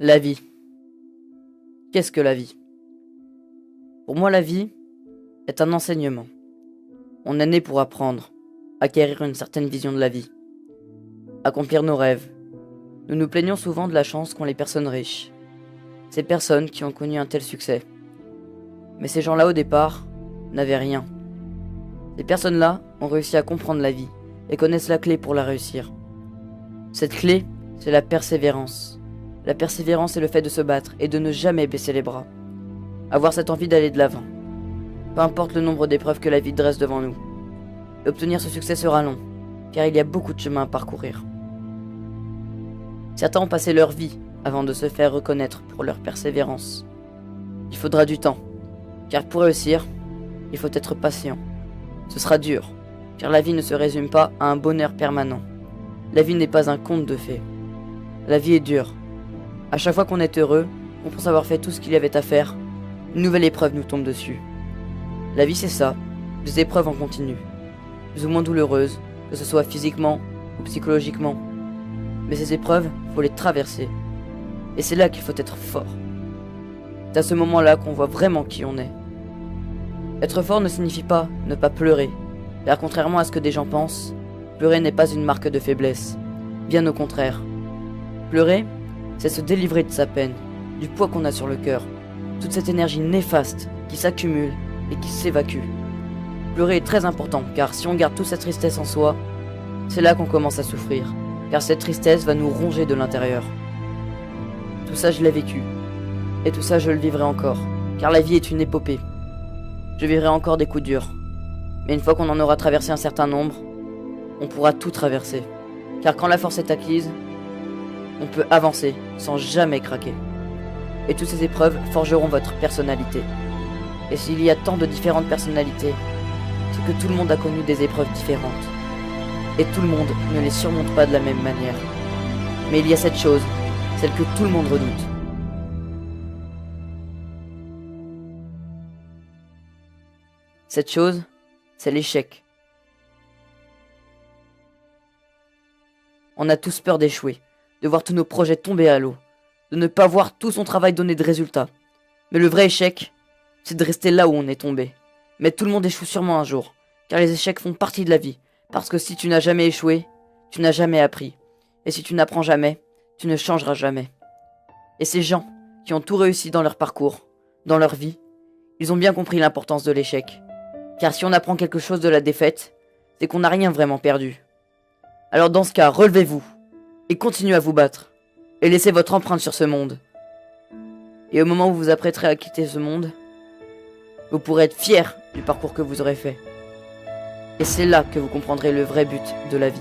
La vie. Qu'est-ce que la vie? Pour moi, la vie est un enseignement. On est né pour apprendre, acquérir une certaine vision de la vie, accomplir nos rêves. Nous nous plaignons souvent de la chance qu'ont les personnes riches, ces personnes qui ont connu un tel succès. Mais ces gens-là, au départ, n'avaient rien. Ces personnes-là ont réussi à comprendre la vie et connaissent la clé pour la réussir. Cette clé, c'est la persévérance. La persévérance est le fait de se battre et de ne jamais baisser les bras. Avoir cette envie d'aller de l'avant. Peu importe le nombre d'épreuves que la vie dresse devant nous. Et obtenir ce succès sera long, car il y a beaucoup de chemin à parcourir. Certains ont passé leur vie avant de se faire reconnaître pour leur persévérance. Il faudra du temps, car pour réussir, il faut être patient. Ce sera dur, car la vie ne se résume pas à un bonheur permanent. La vie n'est pas un conte de fées. La vie est dure. À chaque fois qu'on est heureux, on pense avoir fait tout ce qu'il y avait à faire, une nouvelle épreuve nous tombe dessus. La vie c'est ça, des épreuves en continu, plus ou moins douloureuses, que ce soit physiquement ou psychologiquement. Mais ces épreuves, faut les traverser. Et c'est là qu'il faut être fort. C'est à ce moment-là qu'on voit vraiment qui on est. Être fort ne signifie pas ne pas pleurer, car contrairement à ce que des gens pensent, pleurer n'est pas une marque de faiblesse, bien au contraire. Pleurer, c'est se délivrer de sa peine, du poids qu'on a sur le cœur, toute cette énergie néfaste qui s'accumule et qui s'évacue. Pleurer est très important, car si on garde toute cette tristesse en soi, c'est là qu'on commence à souffrir, car cette tristesse va nous ronger de l'intérieur. Tout ça je l'ai vécu, et tout ça je le vivrai encore, car la vie est une épopée. Je vivrai encore des coups durs, mais une fois qu'on en aura traversé un certain nombre, on pourra tout traverser, car quand la force est acquise, on peut avancer sans jamais craquer. Et toutes ces épreuves forgeront votre personnalité. Et s'il y a tant de différentes personnalités, c'est que tout le monde a connu des épreuves différentes. Et tout le monde ne les surmonte pas de la même manière. Mais il y a cette chose, celle que tout le monde redoute. Cette chose, c'est l'échec. On a tous peur d'échouer, de voir tous nos projets tomber à l'eau, de ne pas voir tout son travail donner de résultats. Mais le vrai échec, c'est de rester là où on est tombé. Mais tout le monde échoue sûrement un jour, car les échecs font partie de la vie, parce que si tu n'as jamais échoué, tu n'as jamais appris. Et si tu n'apprends jamais, tu ne changeras jamais. Et ces gens qui ont tout réussi dans leur parcours, dans leur vie, ils ont bien compris l'importance de l'échec. Car si on apprend quelque chose de la défaite, c'est qu'on n'a rien vraiment perdu. Alors dans ce cas, relevez-vous, et continuez à vous battre, et laissez votre empreinte sur ce monde. Et au moment où vous vous apprêterez à quitter ce monde, vous pourrez être fier du parcours que vous aurez fait. Et c'est là que vous comprendrez le vrai but de la vie.